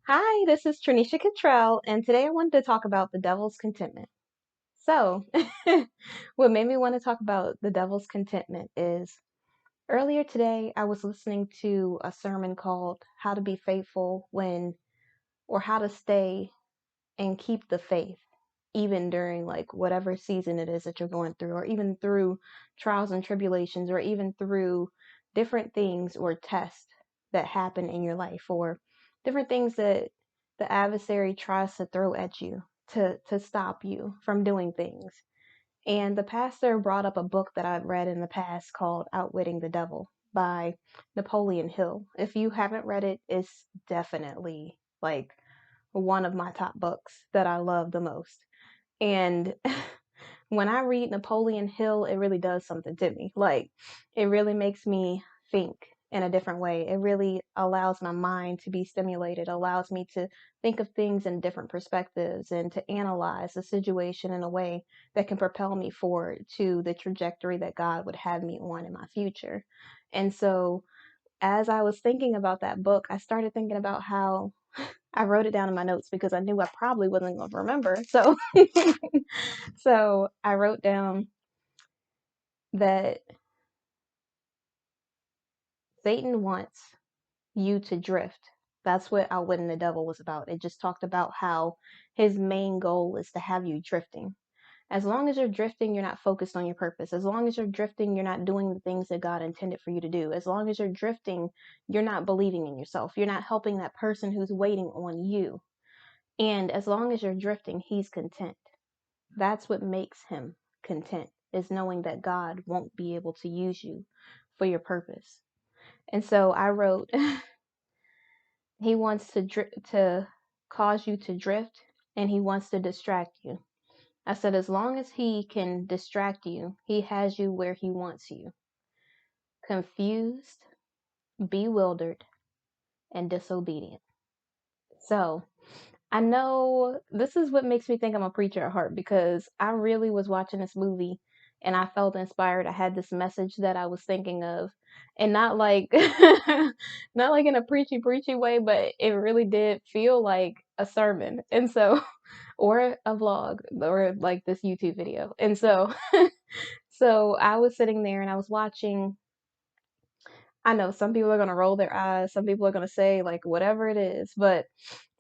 Hi, this is Trinisha Cottrell, and today I wanted to talk about the devil's contentment. So, what made me want to talk about the devil's contentment is earlier today I was listening to a sermon called How to Be Faithful When, or How to Stay and Keep the Faith, even during like whatever season it is that you're going through, or even through trials and tribulations, or even through different things or tests that happen in your life, or different things that the adversary tries to throw at you to stop you from doing things. And the pastor brought up a book that I've read in the past called Outwitting the Devil by Napoleon Hill. If you haven't read it, it's definitely like one of my top books that I love the most. And when I read Napoleon Hill, it really does something to me. Like, it really makes me think in a different way. It really allows my mind to be stimulated, allows me to think of things in different perspectives and to analyze the situation in a way that can propel me forward to the trajectory that God would have me on in my future. And so, as I was thinking about that book, I started thinking about how I wrote it down in my notes because I knew I probably wasn't going to remember. So, so I wrote down that Satan wants you to drift. That's what Outwitting the Devil was about. It just talked about how his main goal is to have you drifting. As long as you're drifting, you're not focused on your purpose. As long as you're drifting, you're not doing the things that God intended for you to do. As long as you're drifting, you're not believing in yourself. You're not helping that person who's waiting on you. And as long as you're drifting, he's content. That's what makes him content, is knowing that God won't be able to use you for your purpose. And so I wrote, he wants to cause you to drift, and he wants to distract you. I said, as long as he can distract you, he has you where he wants you, confused, bewildered, and disobedient. So I know this is what makes me think I'm a preacher at heart, because I really was watching this movie and I felt inspired. I had this message that I was thinking of, and not like not like in a preachy way, but it really did feel like a sermon. And so or a vlog or like this YouTube video. And so so I was sitting there and I was watching. I know some people are gonna roll their eyes, some people are gonna say like whatever it is, but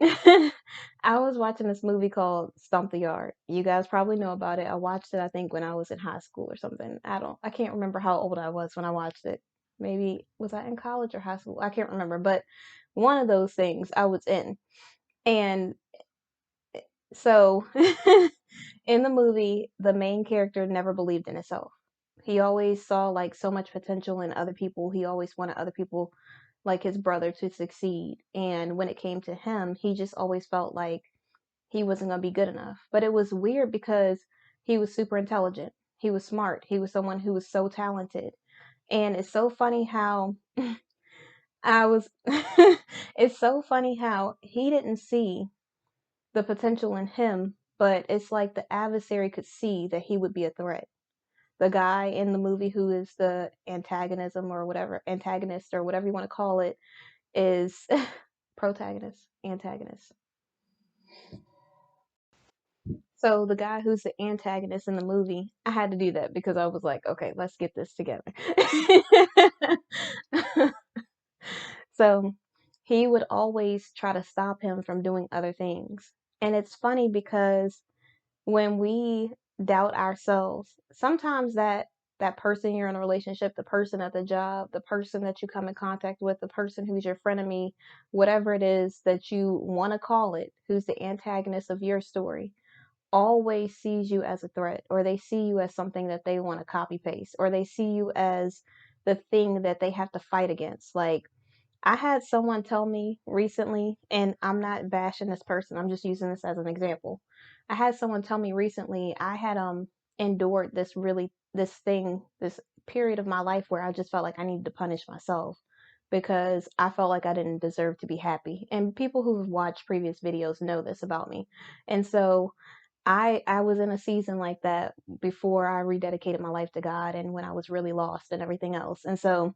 I was watching this movie called Stomp the Yard. You guys probably know about it. I watched it, I think, when I was in high school or something. I can't remember how old I was when I watched it. Maybe was I in college or high school? I can't remember, but one of those things I was in. And so in the movie, the main character never believed in himself. He always saw like so much potential in other people. He always wanted other people like his brother to succeed. And when it came to him, he just always felt like he wasn't going to be good enough. But it was weird because he was super intelligent. He was smart. He was someone who was so talented. And it's so funny how I was it's so funny how he didn't see the potential in him, but it's like the adversary could see that he would be a threat. The guy in the movie who is the antagonist or whatever you want to call it, is protagonist, antagonist. So the guy who's the antagonist in the movie, I had to do that because I was like, okay, let's get this together. So he would always try to stop him from doing other things. And it's funny because when we doubt ourselves, sometimes that person you're in a relationship, the person at the job, the person that you come in contact with, the person who's your frenemy, whatever it is that you want to call it, who's the antagonist of your story, always sees you as a threat, or they see you as something that they want to copy paste, or they see you as the thing that they have to fight against. Like, I had someone tell me recently, and I'm not bashing this person, I'm just using this as an example. I had someone tell me recently I had endured this period of my life where I just felt like I needed to punish myself because I felt like I didn't deserve to be happy. And people who've watched previous videos know this about me. And so I was in a season like that before I rededicated my life to God and when I was really lost and everything else. And so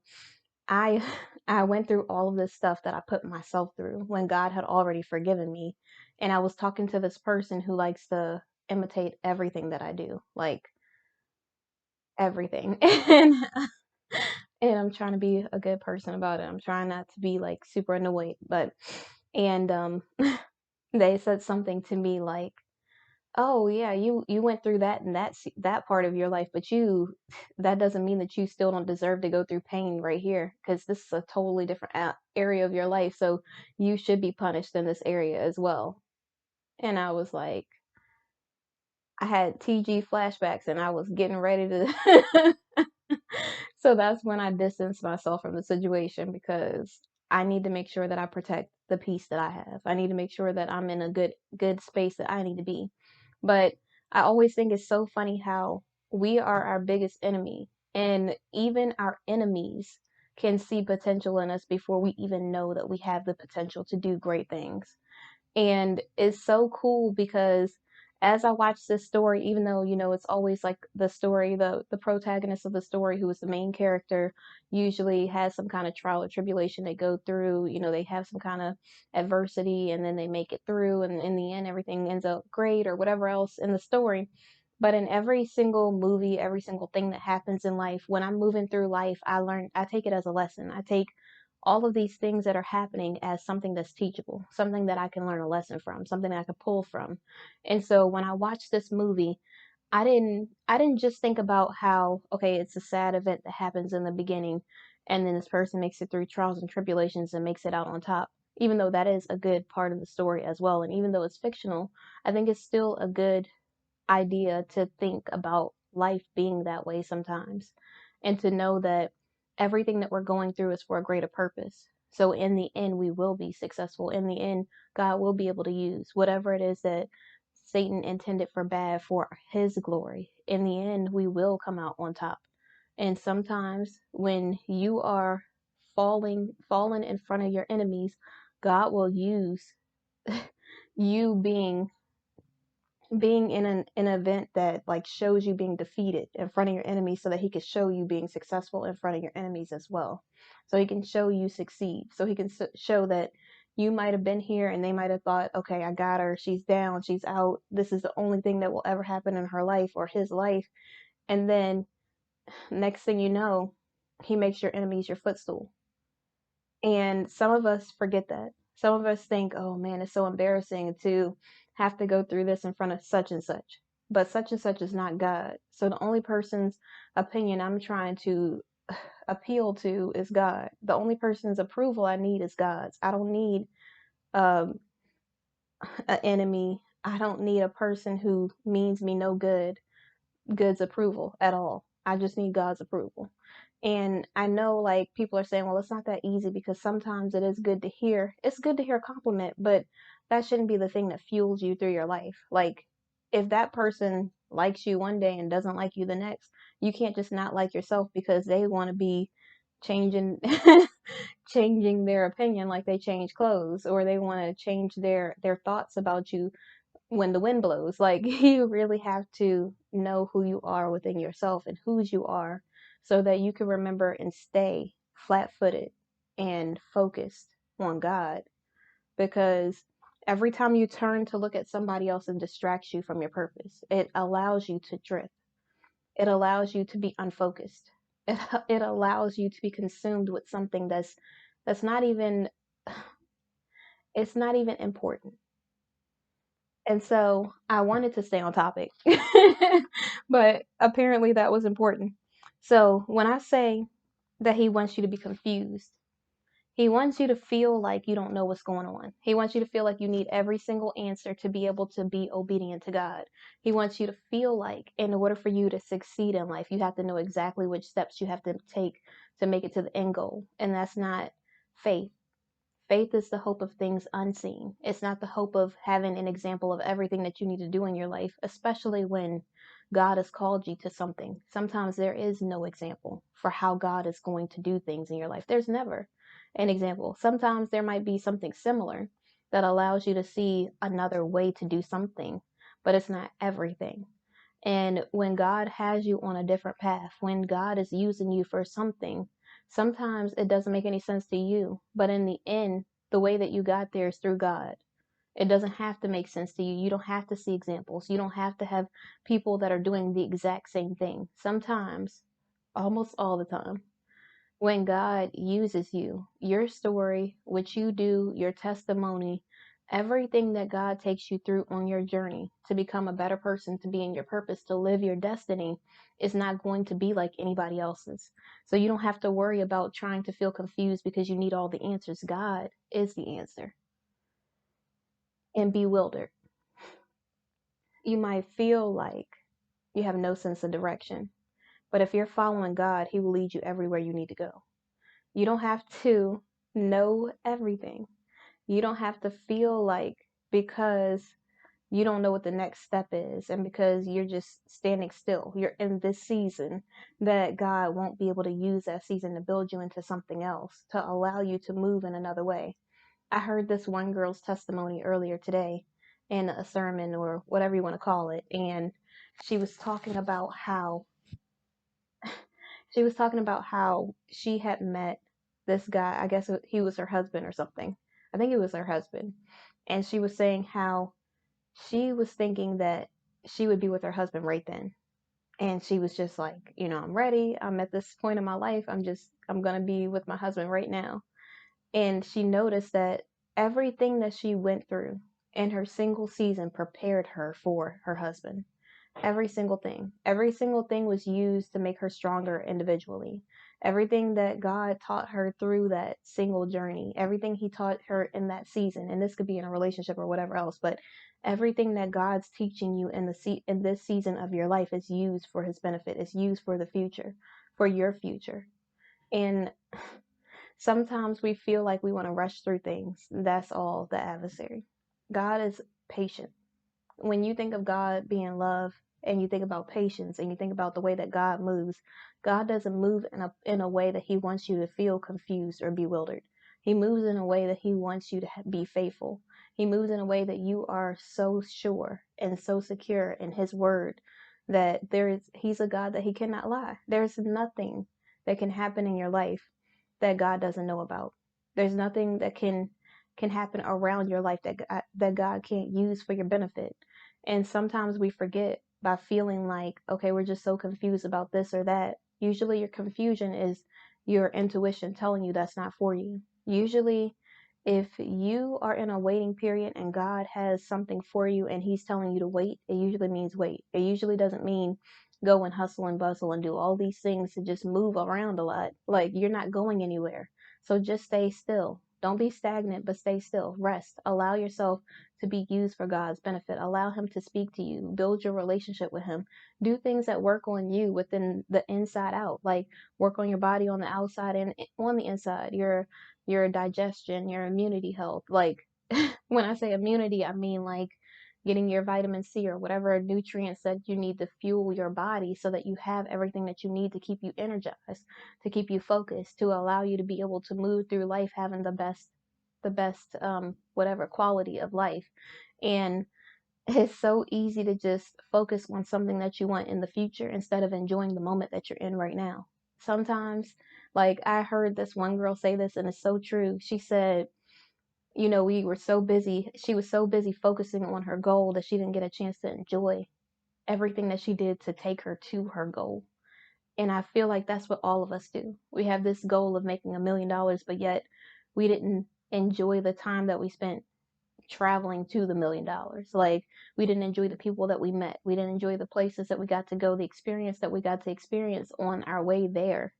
I I went through all of this stuff that I put myself through when God had already forgiven me. And I was talking to this person who likes to imitate everything that I do, like everything. And I'm trying to be a good person about it. I'm trying not to be like super annoyed, but and they said something to me like, "Oh yeah, you went through that and that part of your life, but you that doesn't mean that you still don't deserve to go through pain right here because this is a totally different area of your life, so you should be punished in this area as well." And I was like, I had TG flashbacks and I was getting ready to So that's when I distanced myself from the situation because I need to make sure that I protect the peace that I have. I need to make sure that I'm in a good space that I need to be. But I always think it's so funny how we are our biggest enemy, and even our enemies can see potential in us before we even know that we have the potential to do great things. And it's so cool because as I watch this story, even though, it's always like the story, the protagonist of the story, who is the main character, usually has some kind of trial or tribulation they go through. They have some kind of adversity and then they make it through, and in the end, everything ends up great or whatever else in the story. But in every single movie, every single thing that happens in life, when I'm moving through life, I take it as a lesson. I take all of these things that are happening as something that's teachable, something that I can learn a lesson from, something that I can pull from. And so when I watched this movie, I didn't just think about how, okay, it's a sad event that happens in the beginning and then this person makes it through trials and tribulations and makes it out on top. Even though that is a good part of the story as well, and even though it's fictional, I think it's still a good idea to think about life being that way sometimes, and to know that everything that we're going through is for a greater purpose. So in the end, we will be successful. In the end, God will be able to use whatever it is that Satan intended for bad for his glory. In the end, we will come out on top. And sometimes when you are fallen in front of your enemies, God will use you being in an event that like shows you being defeated in front of your enemies, so that he could show you being successful in front of your enemies as well. So he can show you succeed. So he can show that you might have been here and they might have thought, okay, I got her. She's down. She's out. This is the only thing that will ever happen in her life or his life. And then next thing you know, he makes your enemies your footstool. And some of us forget that. Some of us think, oh man, it's so embarrassing to have to go through this in front of such and such. But such and such is not God. So the only person's opinion I'm trying to appeal to is God. The only person's approval I need is God's. I don't need um, an enemy. I don't need a person who means me no good's approval at all. I just need God's approval. And I know like people are saying, well, it's not that easy, because sometimes it is good to hear. It's good to hear a compliment, but that shouldn't be the thing that fuels you through your life. Like if that person likes you one day and doesn't like you the next, you can't just not like yourself because they want to be changing changing their opinion like they change clothes, or they want to change their thoughts about you when the wind blows. Like you really have to know who you are within yourself and whose you are, so that you can remember and stay flat footed and focused on God. Because every time you turn to look at somebody else and distracts you from your purpose, it allows you to drift. It allows you to be unfocused. It allows you to be consumed with something that's not even it's not even important. And so I wanted to stay on topic, but apparently that was important. So when I say that he wants you to be confused, he wants you to feel like you don't know what's going on. He wants you to feel like you need every single answer to be able to be obedient to God. He wants you to feel like in order for you to succeed in life, you have to know exactly which steps you have to take to make it to the end goal. And that's not faith. Faith is the hope of things unseen. It's not the hope of having an example of everything that you need to do in your life, especially when God has called you to something. Sometimes there is no example for how God is going to do things in your life. There's never an example. Sometimes there might be something similar that allows you to see another way to do something, but it's not everything. And when God has you on a different path, when God is using you for something, Sometimes it doesn't make any sense to you, but in the end, the way that you got there is through God. It doesn't have to make sense to you. You don't have to see examples. You don't have to have people that are doing the exact same thing. Sometimes, almost all the time, when God uses you, your story, what you do, your testimony, everything that God takes you through on your journey to become a better person, to be in your purpose, to live your destiny, is not going to be like anybody else's. So you don't have to worry about trying to feel confused because you need all the answers. God is the answer. And bewildered. You might feel like you have no sense of direction, but if you're following God, He will lead you everywhere you need to go. You don't have to know everything. You don't have to feel like because you don't know what the next step is and because you're just standing still, you're in this season, that God won't be able to use that season to build you into something else, to allow you to move in another way. I heard this one girl's testimony earlier today in a sermon or whatever you want to call it, and she was talking about how she had met this guy. I guess he was her husband or something. I think it was her husband. And she was saying how she was thinking that she would be with her husband right then. And she was just like, I'm ready. I'm at this point in my life. I'm going to be with my husband right now. And she noticed that everything that she went through in her single season prepared her for her husband. Every single thing. Every single thing was used to make her stronger individually. Everything that God taught her through that single journey, everything He taught her in that season, and this could be in a relationship or whatever else, but everything that God's teaching you in this season of your life is used for His benefit. Is used for the future, for your future. And sometimes we feel like we want to rush through things. That's all the adversary. God is patient. When you think of God being love and you think about patience and you think about the way that God moves, God doesn't move in a way that He wants you to feel confused or bewildered. He moves in a way that He wants you to be faithful. He moves in a way that you are so sure and so secure in His word that He's a God that He cannot lie. There's nothing that can happen in your life that God doesn't know about. There's nothing that can happen around your life that God can't use for your benefit. And sometimes we forget by feeling like, okay, we're just so confused about this or that. Usually your confusion is your intuition telling you that's not for you. Usually, if you are in a waiting period and God has something for you and He's telling you to wait, it usually means wait. It usually doesn't mean go and hustle and bustle and do all these things to just move around a lot. Like, you're not going anywhere. So just stay still. Don't be stagnant, but stay still. Rest. Allow yourself to be used for God's benefit. Allow Him to speak to you. Build your relationship with Him. Do things that work on you within the inside out. Like, work on your body on the outside and on the inside. Your digestion, your immunity health. Like, when I say immunity, I mean like getting your vitamin C or whatever nutrients that you need to fuel your body so that you have everything that you need to keep you energized, to keep you focused, to allow you to be able to move through life having the best whatever quality of life. And it's so easy to just focus on something that you want in the future instead of enjoying the moment that you're in right now. Sometimes, like, I heard this one girl say this and it's so true. She said, we were so busy. She was so busy focusing on her goal that she didn't get a chance to enjoy everything that she did to take her to her goal. And I feel like that's what all of us do. We have this goal of making $1 million, but yet we didn't enjoy the time that we spent traveling to the $1 million. Like, we didn't enjoy the people that we met. We didn't enjoy the places that we got to go, the experience that we got to experience on our way there.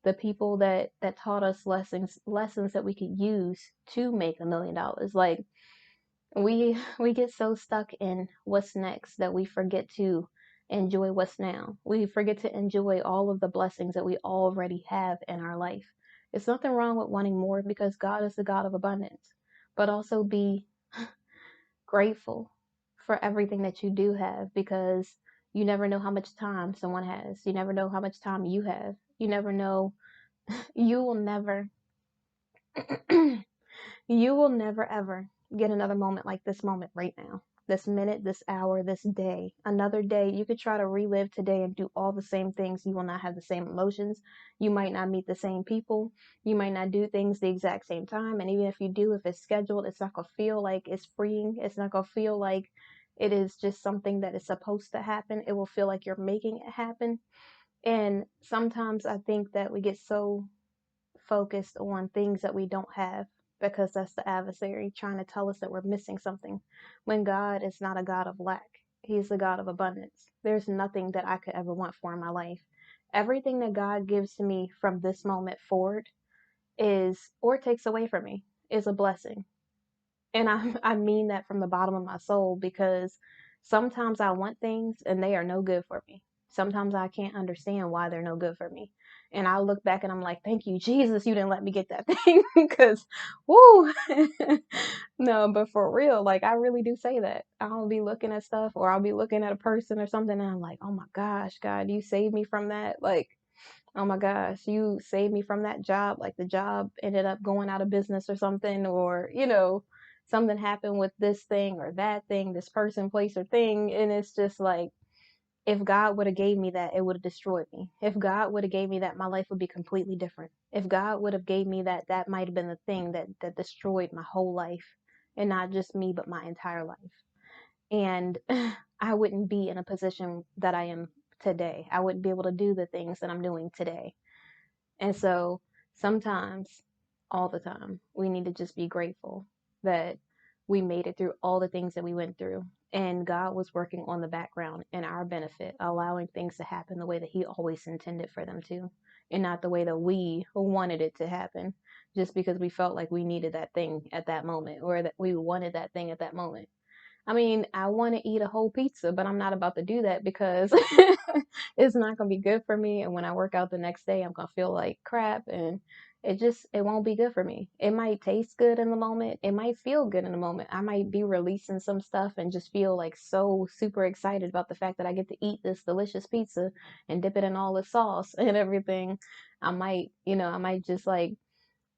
The people that taught us lessons that we could use to make $1 million. Like, we get so stuck in what's next that we forget to enjoy what's now. We forget to enjoy all of the blessings that we already have in our life. It's nothing wrong with wanting more because God is the God of abundance, but also be grateful for everything that you do have, because you never know how much time someone has. You never know how much time you have. You never know. You will never you will never ever get another moment like this moment right now, this minute, this hour, this day, another day. You could try to relive today and do all the same things. You will not have the same emotions. You might not meet the same people. You might not do things the exact same time. And even if you do, if it's scheduled, it's not going to feel like it's freeing. It's not going to feel like it is just something that is supposed to happen. It will feel like you're making it happen. And sometimes I think that we get so focused on things that we don't have because that's the adversary trying to tell us that we're missing something when God is not a God of lack. He's a God of abundance. There's nothing that I could ever want for in my life. Everything that God gives to me from this moment forward is, or takes away from me, is a blessing. And I mean that from the bottom of my soul because sometimes I want things and they are no good for me. Sometimes I can't understand why they're no good for me. And I look back and I'm like, thank you, Jesus, you didn't let me get that thing because, woo. No, but for real, like I really do say that. I'll be looking at stuff or I'll be looking at a person or something and I'm like, oh my gosh, God, you saved me from that. Like, oh my gosh, you saved me from that job. Like the job ended up going out of business or something, or, something happened with this thing or that thing, this person, place, or thing. And it's just like, if God would have gave me that, it would have destroyed me. If God would have gave me that, my life would be completely different. If God would have gave me that, that might have been the thing that destroyed my whole life. And not just me, but my entire life. And I wouldn't be in a position that I am today. I wouldn't be able to do the things that I'm doing today. And so sometimes, all the time, we need to just be grateful that we made it through all the things that we went through. And God was working on the background in our benefit, allowing things to happen the way that He always intended for them to, and not the way that we wanted it to happen, just because we felt like we needed that thing at that moment or that we wanted that thing at that moment. I mean, I want to eat a whole pizza, but I'm not about to do that because it's not going to be good for me. And when I work out the next day, I'm going to feel like crap and it won't be good for me. It might taste good in the moment. It might feel good in the moment. I might be releasing some stuff and just feel like so super excited about the fact that I get to eat this delicious pizza and dip it in all the sauce and everything. I might just like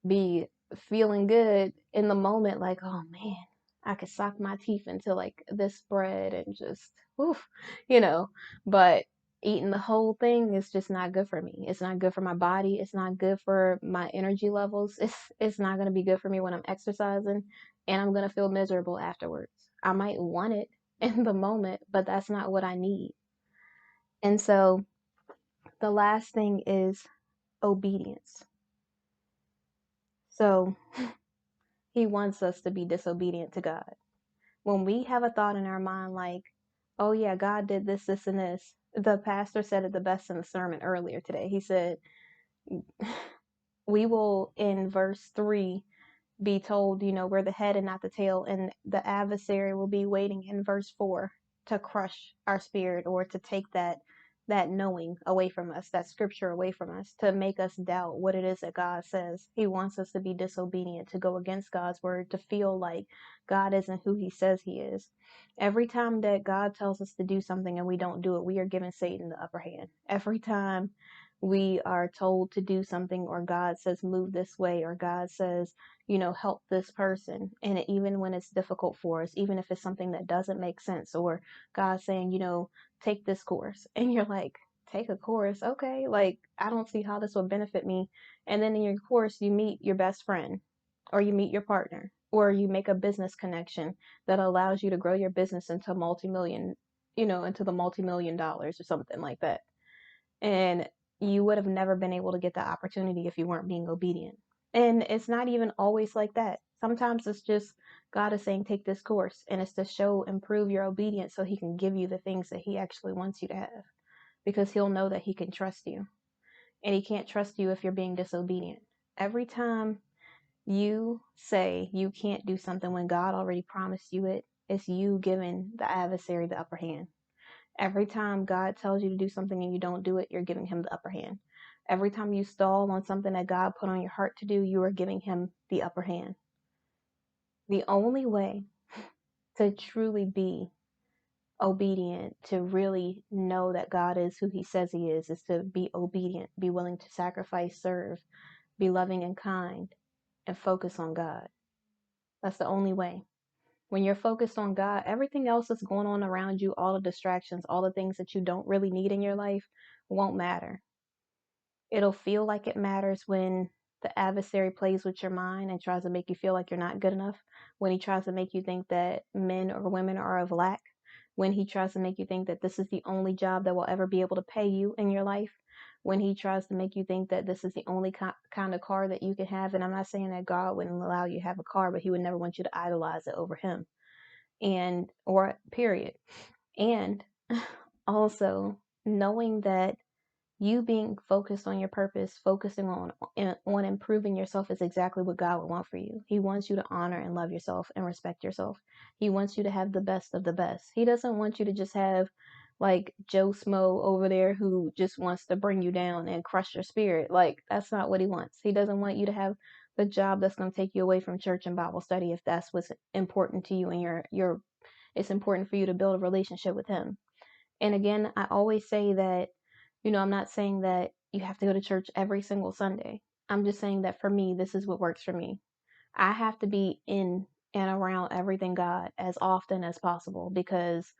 be feeling good in the moment, like, oh man, I could sock my teeth into like this bread and just, oof, you know. But eating the whole thing is just not good for me. It's not good for my body. It's not good for my energy levels. It's not gonna be good for me when I'm exercising, and I'm gonna feel miserable afterwards. I might want it in the moment, but that's not what I need. And so the last thing is obedience. So He wants us to be disobedient to God. When we have a thought in our mind like, oh yeah, God did this, this, and this, the pastor said it the best in the sermon earlier today. He said, we will, in verse 3, be told, we're the head and not the tail, and the adversary will be waiting in verse 4 to crush our spirit or to take that knowing away from us, that scripture away from us, to make us doubt what it is that God says. He wants us to be disobedient, to go against God's word, to feel like God isn't who He says He is. Every time that God tells us to do something and we don't do it, we are giving Satan the upper hand. Every time we are told to do something, or God says move this way, or God says help this person. And even when it's difficult for us, even if it's something that doesn't make sense, or God saying, take this course. And you're like, take a course? Okay. Like, I don't see how this will benefit me. And then in your course, you meet your best friend, or you meet your partner, or you make a business connection that allows you to grow your business into into the multi-million dollars or something like that. And you would have never been able to get that opportunity if you weren't being obedient. And it's not even always like that. Sometimes it's just God is saying, take this course. And it's to improve your obedience so He can give you the things that He actually wants you to have. Because He'll know that He can trust you. And He can't trust you if you're being disobedient. Every time you say you can't do something when God already promised you it, it's you giving the adversary the upper hand. Every time God tells you to do something and you don't do it, you're giving Him the upper hand. Every time you stall on something that God put on your heart to do, you are giving Him the upper hand. The only way to truly be obedient, to really know that God is who He says He is to be obedient, be willing to sacrifice, serve, be loving and kind, and focus on God. That's the only way. When you're focused on God, everything else that's going on around you, all the distractions, all the things that you don't really need in your life won't matter. It'll feel like it matters when the adversary plays with your mind and tries to make you feel like you're not good enough, when he tries to make you think that men or women are of lack, when he tries to make you think that this is the only job that will ever be able to pay you in your life, when he tries to make you think that this is the only kind of car that you can have. And I'm not saying that God wouldn't allow you to have a car, but he would never want you to idolize it over him. And, or period. And also knowing that you being focused on your purpose, focusing on improving yourself is exactly what God would want for you. He wants you to honor and love yourself and respect yourself. He wants you to have the best of the best. He doesn't want you to just have like Joe Smo over there who just wants to bring you down and crush your spirit. Like that's not what he wants. He doesn't want you to have the job that's going to take you away from church and Bible study if that's what's important to you and your it's important for you to build a relationship with him. And again, I always say that, I'm not saying that you have to go to church every single Sunday. I'm just saying that for me, this is what works for me. I have to be in and around everything God as often as possible because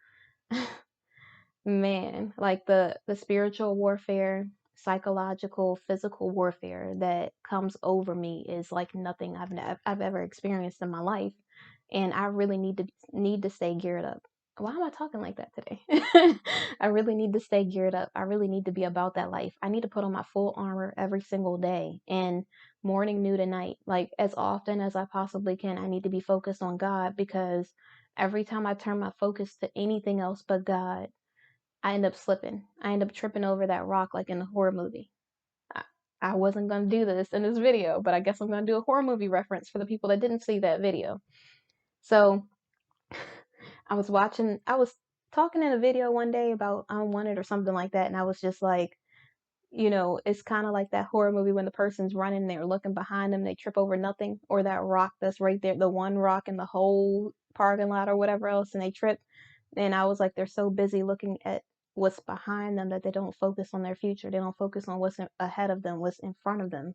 man, like the spiritual warfare, psychological, physical warfare that comes over me is like nothing I've ever experienced in my life, and I really need to stay geared up. Why am I talking like that today? I really need to stay geared up. I really need to be about that life. I need to put on my full armor every single day and morning, noon, and night, like as often as I possibly can. I need to be focused on God because every time I turn my focus to anything else but God, I end up slipping. I end up tripping over that rock like in a horror movie. I, I wasn't going to do this in this video, but I guess I'm going to do a horror movie reference for the people that didn't see that video. So I was talking in a video one day about Unwanted or something like that, and I was just like, it's kind of like that horror movie when the person's running, they're looking behind them, they trip over nothing, or that rock that's right there, the one rock in the whole parking lot or whatever else, and they trip. And I was like, they're so busy looking at what's behind them that they don't focus on their future. They don't focus on what's ahead of them, what's in front of them.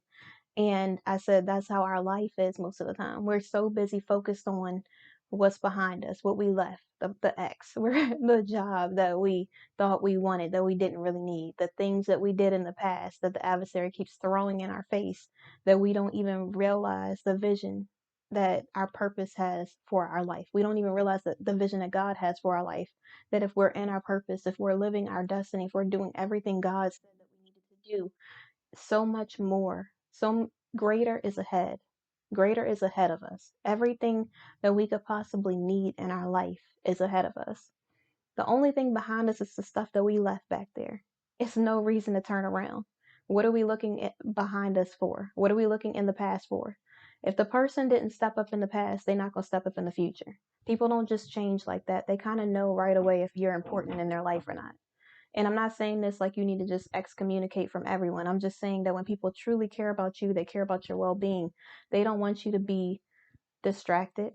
And I said, that's how our life is most of the time. We're so busy focused on what's behind us, what we left, the ex, the job that we thought we wanted, that we didn't really need, the things that we did in the past that the adversary keeps throwing in our face, that we don't even realize the vision that our purpose has for our life. We don't even realize that the vision that God has for our life, that if we're in our purpose, if we're living our destiny, if we're doing everything God said that we needed to do, so much more, so greater is ahead. Greater is ahead of us. Everything that we could possibly need in our life is ahead of us. The only thing behind us is the stuff that we left back there. It's no reason to turn around. What are we looking at behind us for? What are we looking in the past for? If the person didn't step up in the past, they're not going to step up in the future. People don't just change like that. They kind of know right away if you're important in their life or not. And I'm not saying this like you need to just excommunicate from everyone. I'm just saying that when people truly care about you, they care about your well being. They don't want you to be distracted.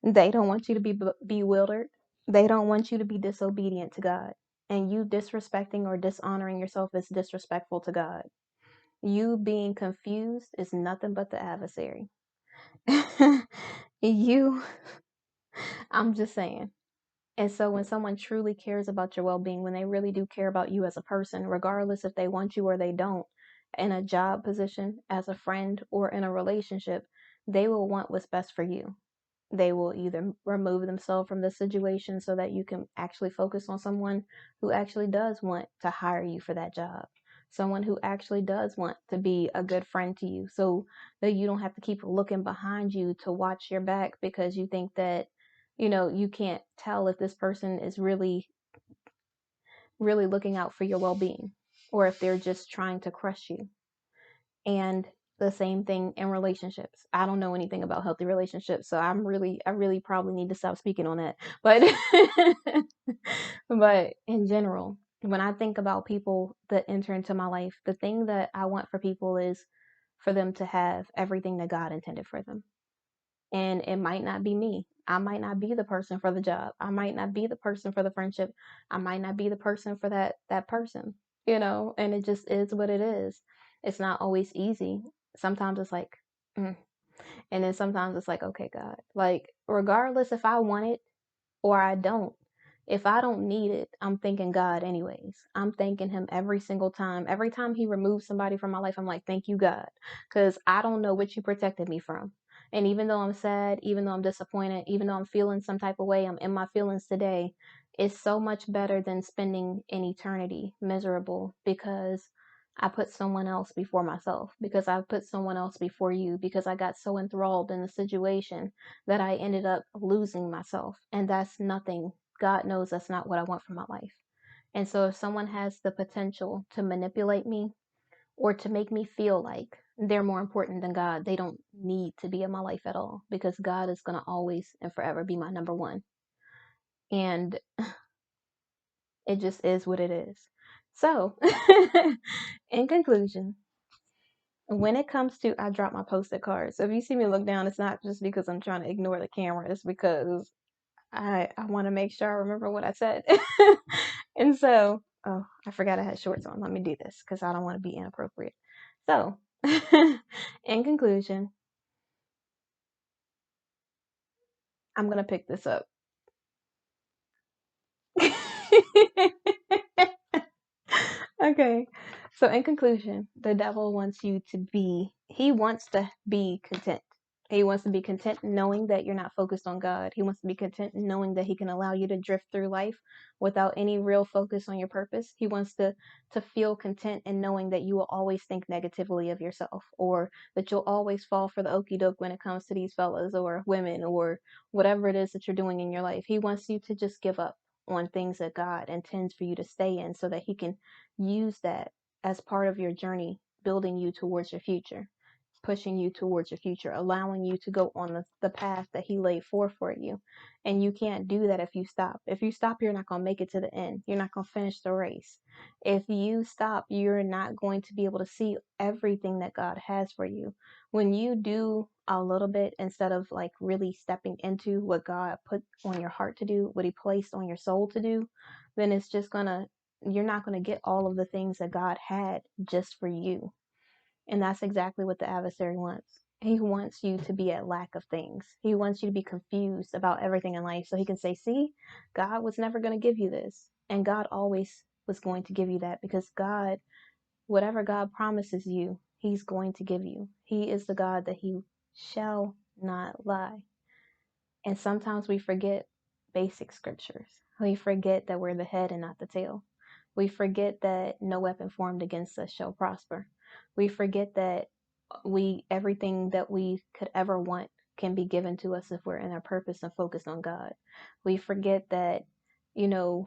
They don't want you to be bewildered. They don't want you to be disobedient to God. And you disrespecting or dishonoring yourself is disrespectful to God. You being confused is nothing but the adversary. you, I'm just saying. And so when someone truly cares about your well-being, when they really do care about you as a person, regardless if they want you or they don't, in a job position, as a friend, or in a relationship, they will want what's best for you. They will either remove themselves from the situation so that you can actually focus on someone who actually does want to hire you for that job. Someone who actually does want to be a good friend to you so that you don't have to keep looking behind you to watch your back because you think that, you can't tell if this person is really, really looking out for your well being or if they're just trying to crush you. And the same thing in relationships. I don't know anything about healthy relationships, so I really probably need to stop speaking on that. But but in general, when I think about people that enter into my life, the thing that I want for people is for them to have everything that God intended for them. And it might not be me. I might not be the person for the job. I might not be the person for the friendship. I might not be the person for that person, and it just is what it is. It's not always easy. Sometimes it's like, mm. And then sometimes it's like, okay, God, like, regardless if I want it or I don't. If I don't need it, I'm thanking God anyways. I'm thanking Him every single time. Every time He removes somebody from my life, I'm like, thank you, God. Because I don't know what you protected me from. And even though I'm sad, even though I'm disappointed, even though I'm feeling some type of way, I'm in my feelings today, it's so much better than spending an eternity miserable because I put someone else before myself, because I put someone else before you, because I got so enthralled in the situation that I ended up losing myself. And that's nothing. God knows that's not what I want for my life. And so if someone has the potential to manipulate me or to make me feel like they're more important than God, they don't need to be in my life at all, because God is going to always and forever be my number one. And it just is what it is. So, in conclusion, when it comes to I drop my post-it cards. So if you see me look down, it's not just because I'm trying to ignore the camera. It's because I want to make sure I remember what I said. And so, oh, I forgot I had shorts on. Let me do this because I don't want to be inappropriate. So, in conclusion, I'm going to pick this up. Okay. So in conclusion, the devil wants you to be, he wants to be content. He wants to be content knowing that you're not focused on God. He wants to be content knowing that he can allow you to drift through life without any real focus on your purpose. He wants to feel content in knowing that you will always think negatively of yourself, or that you'll always fall for the okie doke when it comes to these fellas or women or whatever it is that you're doing in your life. He wants you to just give up on things that God intends for you to stay in so that he can use that as part of your journey, building you towards your future, pushing you towards your future, allowing you to go on the path that he laid forth for you. And you can't do that if you stop. If you stop, you're not going to make it to the end. You're not going to finish the race. If you stop, you're not going to be able to see everything that God has for you. When you do a little bit instead of like really stepping into what God put on your heart to do, what he placed on your soul to do, then it's just gonna, you're not going to get all of the things that God had just for you. And that's exactly what the adversary wants. He wants you to be at lack of things. He wants you to be confused about everything in life so he can say, see, God was never going to give you this. And God always was going to give you that, because God, whatever God promises you, he's going to give you. He is the God that he shall not lie. And sometimes we forget basic scriptures. We forget that we're the head and not the tail. We forget that no weapon formed against us shall prosper. We forget that everything that we could ever want can be given to us if we're in our purpose and focused on God. We forget that, you know,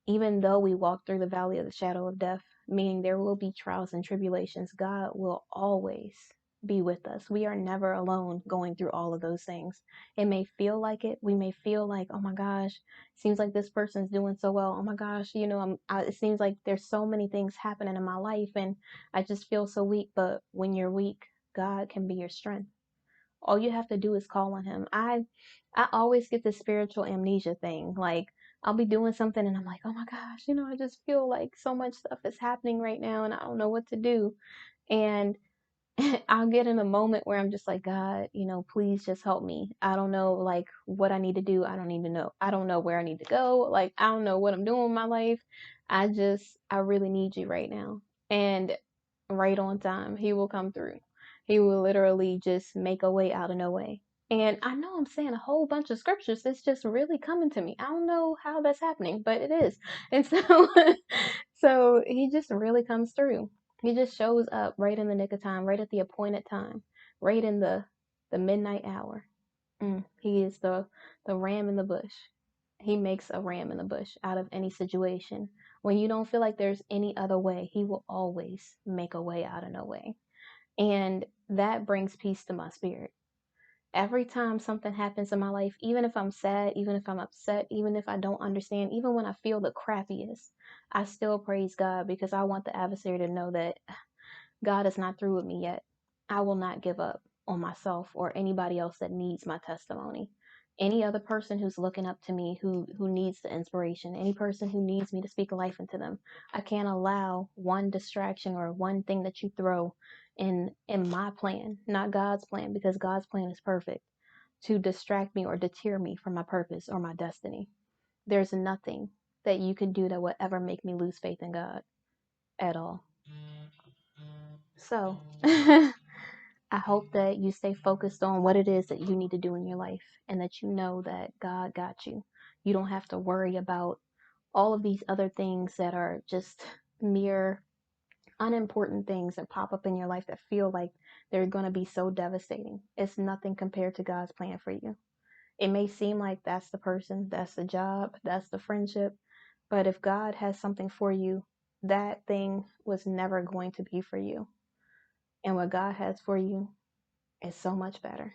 even though we walk through the valley of the shadow of death, meaning there will be trials and tribulations, God will always be with us. We are never alone going through all of those things. It may feel like it. We may feel like, oh my gosh, seems like this person's doing so well. Oh my gosh, it seems like there's so many things happening in my life and I just feel so weak. But when you're weak, God can be your strength. All you have to do is call on him. I always get this spiritual amnesia thing. Like, I'll be doing something and I'm like, oh my gosh, I just feel like so much stuff is happening right now and I don't know what to do. And I'll get in a moment where I'm just like, God, please just help me. I don't know like what I need to do. I don't need to know. I don't know where I need to go. Like, I don't know what I'm doing with my life. I really need you right now. And right on time, he will come through. He will literally just make a way out of no way. And I know I'm saying a whole bunch of scriptures. It's just really coming to me. I don't know how that's happening, but it is. And so, so he just really comes through. He just shows up right in the nick of time, right at the appointed time, right in the midnight hour. He is the ram in the bush. He makes a ram in the bush out of any situation. When you don't feel like there's any other way, he will always make a way out of no way. And that brings peace to my spirit. Every time something happens in my life, even if I'm sad, even if I'm upset, even if I don't understand, even when I feel the crappiest, I still praise God, because I want the adversary to know that God is not through with me yet. I will not give up on myself or anybody else that needs my testimony. Any other person who's looking up to me, who needs the inspiration, any person who needs me to speak life into them, I can't allow one distraction or one thing that you throw in my plan, not God's plan, because God's plan is perfect, to distract me or deter me from my purpose or my destiny. There's nothing that you can do that will ever make me lose faith in God at all. So I hope that you stay focused on what it is that you need to do in your life, and that you know that God got you. You don't have to worry about all of these other things that are just mere unimportant things that pop up in your life that feel like they're going to be so devastating. It's nothing compared to God's plan for you. It may seem like that's the person, that's the job, that's the friendship, but if God has something for you, that thing was never going to be for you. And what God has for you is so much better.